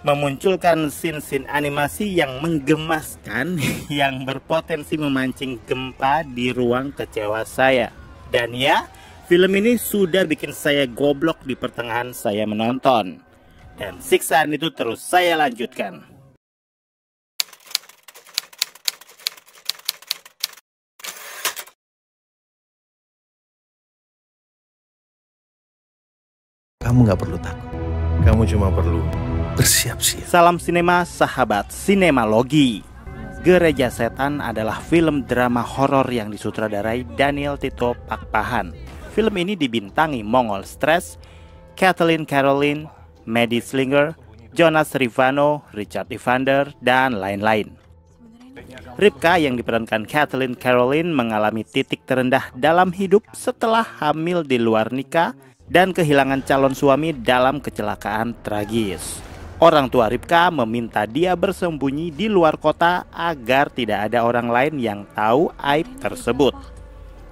memunculkan scene-scene animasi yang menggemaskan yang berpotensi memancing gempa di ruang kecewa saya. Dan ya, film ini sudah bikin saya goblok di pertengahan saya menonton. Dan siksaan itu terus saya lanjutkan. Kamu nggak perlu takut. Kamu cuma perlu bersiap-siap. Salam sinema, sahabat sinemalogi. Gereja Setan adalah film drama horor yang disutradarai Daniel Tito Pakpahan. Film ini dibintangi Mongol Stress, Kathleen Caroline, Maddie Slinger, Jonas Rivano, Richard Evander, dan lain-lain. Ripka yang diperankan Kathleen Caroline mengalami titik terendah dalam hidup setelah hamil di luar nikah dan kehilangan calon suami dalam kecelakaan tragis. Orang tua Ripka meminta dia bersembunyi di luar kota agar tidak ada orang lain yang tahu aib tersebut.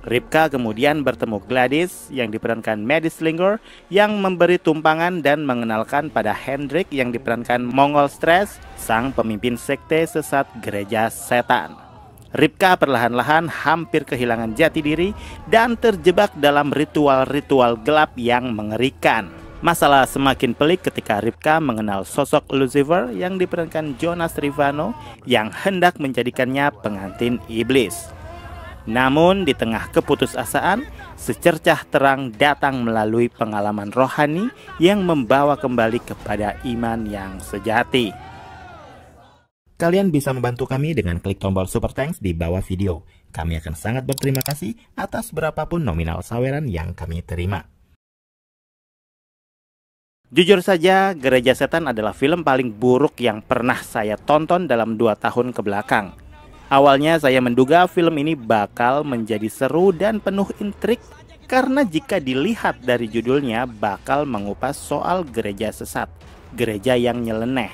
Ripka kemudian bertemu Gladys yang diperankan Maddie Slinger yang memberi tumpangan dan mengenalkan pada Hendrik yang diperankan Mongol Stress, sang pemimpin sekte sesat Gereja Setan. Ripka perlahan-lahan hampir kehilangan jati diri dan terjebak dalam ritual-ritual gelap yang mengerikan. Masalah semakin pelik ketika Ripka mengenal sosok Lucifer yang diperankan Jonas Rivano yang hendak menjadikannya pengantin iblis. Namun di tengah keputusasaan, secercah terang datang melalui pengalaman rohani yang membawa kembali kepada iman yang sejati. Kalian bisa membantu kami dengan klik tombol super thanks di bawah video. Kami akan sangat berterima kasih atas berapapun nominal saweran yang kami terima. Jujur saja, Gereja Setan adalah film paling buruk yang pernah saya tonton dalam 2 tahun kebelakang. Awalnya saya menduga film ini bakal menjadi seru dan penuh intrik karena jika dilihat dari judulnya bakal mengupas soal gereja sesat, gereja yang nyeleneh.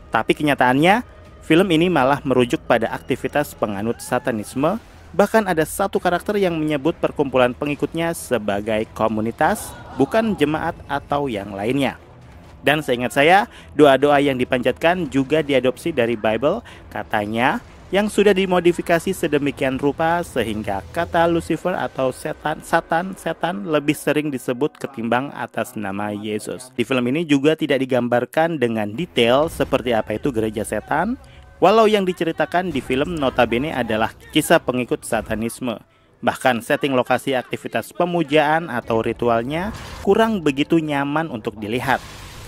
Tapi kenyataannya, film ini malah merujuk pada aktivitas penganut satanisme. Bahkan ada satu karakter yang menyebut perkumpulan pengikutnya sebagai komunitas, bukan jemaat atau yang lainnya. Dan seingat saya, doa-doa yang dipanjatkan juga diadopsi dari Bible, katanya, yang sudah dimodifikasi sedemikian rupa sehingga kata Lucifer atau setan lebih sering disebut ketimbang atas nama Yesus. Di film ini juga tidak digambarkan dengan detail seperti apa itu gereja setan, walau yang diceritakan di film notabene adalah kisah pengikut satanisme. Bahkan setting lokasi aktivitas pemujaan atau ritualnya kurang begitu nyaman untuk dilihat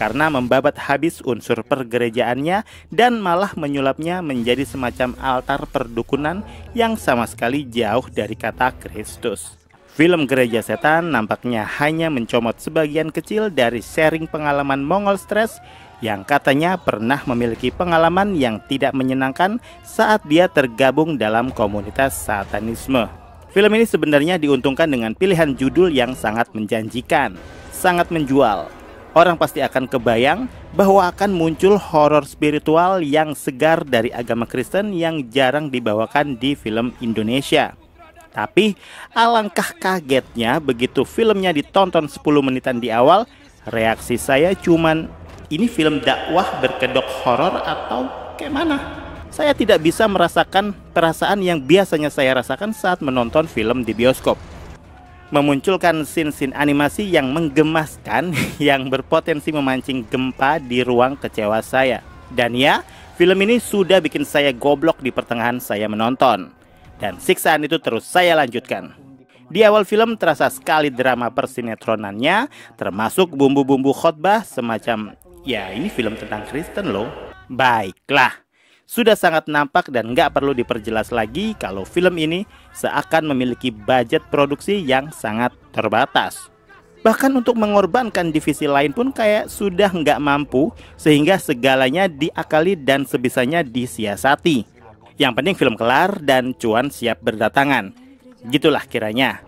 karena membabat habis unsur pergerejaannya dan malah menyulapnya menjadi semacam altar perdukunan yang sama sekali jauh dari kata Kristus. Film Gereja Setan nampaknya hanya mencomot sebagian kecil dari sharing pengalaman Mongol Stress yang katanya pernah memiliki pengalaman yang tidak menyenangkan saat dia tergabung dalam komunitas satanisme. Film ini sebenarnya diuntungkan dengan pilihan judul yang sangat menjanjikan, sangat menjual. Orang pasti akan kebayang bahwa akan muncul horor spiritual yang segar dari agama Kristen yang jarang dibawakan di film Indonesia. Tapi alangkah kagetnya begitu filmnya ditonton 10 menitan di awal, reaksi saya cuman, ini film dakwah berkedok horor atau kayak mana? Saya tidak bisa merasakan perasaan yang biasanya saya rasakan saat menonton film di bioskop. Memunculkan scene-scene animasi yang menggemaskan yang berpotensi memancing gempa di ruang kecewa saya. Dan ya, film ini sudah bikin saya goblok di pertengahan saya menonton. Dan siksaan itu terus saya lanjutkan. Di awal film terasa sekali drama persinetronannya, termasuk bumbu-bumbu khotbah semacam, ya ini film tentang Kristen loh. Baiklah. Sudah sangat nampak dan nggak perlu diperjelas lagi kalau film ini seakan memiliki budget produksi yang sangat terbatas. Bahkan untuk mengorbankan divisi lain pun kayak sudah nggak mampu sehingga segalanya diakali dan sebisanya disiasati. Yang penting film kelar dan cuan siap berdatangan. Gitulah kiranya.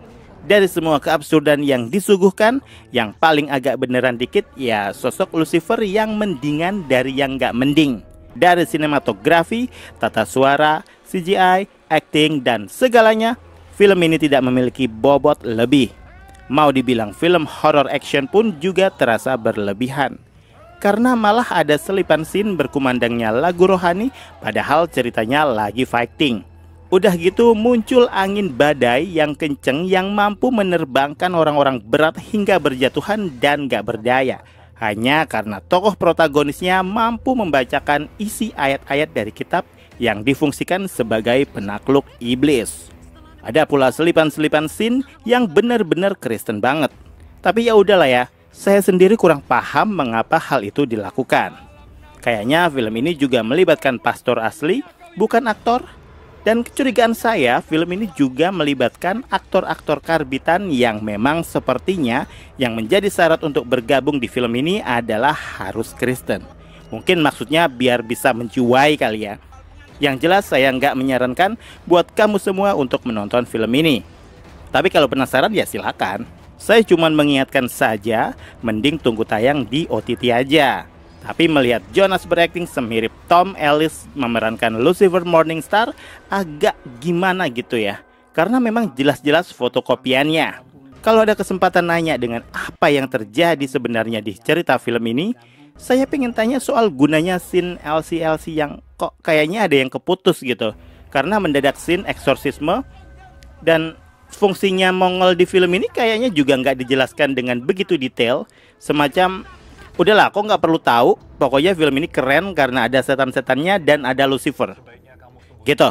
Dari semua keabsurdan yang disuguhkan, yang paling agak beneran dikit ya sosok Lucifer yang mendingan dari yang nggak mending. Dari sinematografi, tata suara, CGI, acting, dan segalanya, film ini tidak memiliki bobot lebih. Mau dibilang film horror action pun juga terasa berlebihan. karena malah ada selipan scene berkumandangnya lagu rohani padahal ceritanya lagi fighting. Udah gitu muncul angin badai yang kenceng yang mampu menerbangkan orang-orang berat hingga berjatuhan dan gak berdaya, hanya karena tokoh protagonisnya mampu membacakan isi ayat-ayat dari kitab yang difungsikan sebagai penakluk iblis. Ada pula selipan-selipan scene yang benar-benar Kristen banget. Tapi ya udahlah ya, saya sendiri kurang paham mengapa hal itu dilakukan. Kayaknya film ini juga melibatkan pastor asli, bukan aktor. Dan kecurigaan saya, film ini juga melibatkan aktor-aktor karbitan yang memang sepertinya yang menjadi syarat untuk bergabung di film ini adalah harus Kristen. Mungkin maksudnya biar bisa mencuai kali ya. Yang jelas saya nggak menyarankan buat kamu semua untuk menonton film ini. Tapi kalau penasaran ya silakan. Saya cuma mengingatkan saja, mending tunggu tayang di OTT aja. Tapi melihat Jonas berakting semirip Tom Ellis memerankan Lucifer Morningstar agak gimana gitu ya. Karena memang jelas-jelas fotokopiannya. Kalau ada kesempatan nanya dengan apa yang terjadi sebenarnya di cerita film ini, saya pengen tanya soal gunanya scene LC-LC yang kok kayaknya ada yang keputus gitu. Karena mendadak scene eksorsisme dan fungsinya Mongol di film ini kayaknya juga nggak dijelaskan dengan begitu detail. Semacam, udahlah kok nggak perlu tahu, pokoknya film ini keren karena ada setan-setannya dan ada Lucifer gitu.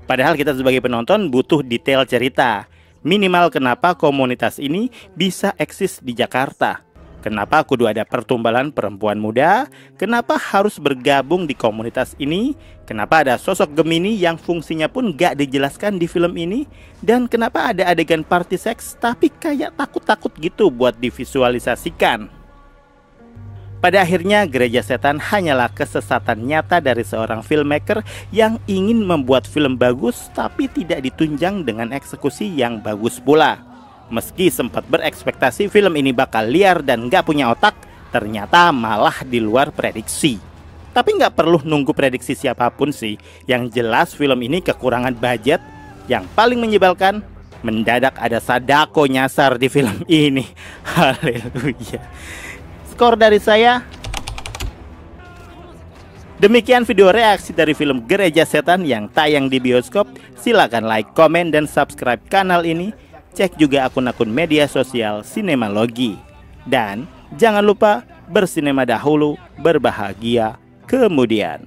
Padahal kita sebagai penonton butuh detail cerita. Minimal kenapa komunitas ini bisa eksis di Jakarta. Kenapa kudu ada pertumbalan perempuan muda? Kenapa harus bergabung di komunitas ini? Kenapa ada sosok Gemini yang fungsinya pun gak dijelaskan di film ini? Dan kenapa ada adegan party seks tapi kayak takut-takut gitu buat divisualisasikan? Pada akhirnya Gereja Setan hanyalah kesesatan nyata dari seorang filmmaker yang ingin membuat film bagus tapi tidak ditunjang dengan eksekusi yang bagus pula. Meski sempat berekspektasi film ini bakal liar dan gak punya otak, ternyata malah di luar prediksi. Tapi gak perlu nunggu prediksi siapapun sih. Yang jelas film ini kekurangan budget. Yang paling menyebalkan, mendadak ada Sadako nyasar di film ini. Haleluya. Skor dari saya. Demikian video reaksi dari film Gereja Setan yang tayang di bioskop. Silakan like, komen, dan subscribe kanal ini. Cek juga akun-akun media sosial Sinemalogi. Dan jangan lupa bersinema dahulu, berbahagia kemudian.